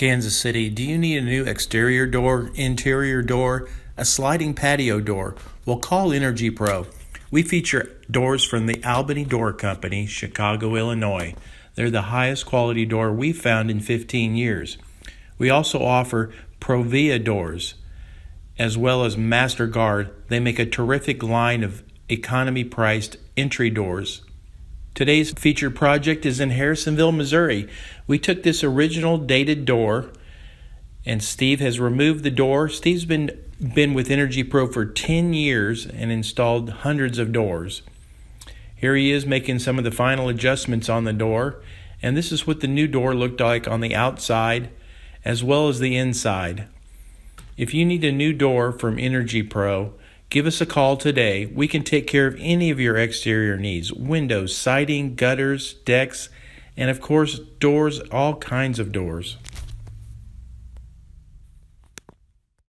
Kansas City, do you need a new exterior door, interior door, a sliding patio door? Well, call Energy Pro. We feature doors from the Albany Door Company, Chicago, Illinois. They're the highest quality door we've found in 15 years. We also offer Provia doors, as well as Master Guard. They make a terrific line of economy-priced entry doors. Today's featured project is in Harrisonville, Missouri. We took this original dated door, and Steve has removed the door. Steve's been with Energy Pro for 10 years and installed hundreds of doors. Here he is making some of the final adjustments on the door, and this is what the new door looked like on the outside as well as the inside. If you need a new door from Energy Pro, give us a call today. We can take care of any of your exterior needs: windows, siding, gutters, decks, and of course doors, all kinds of doors.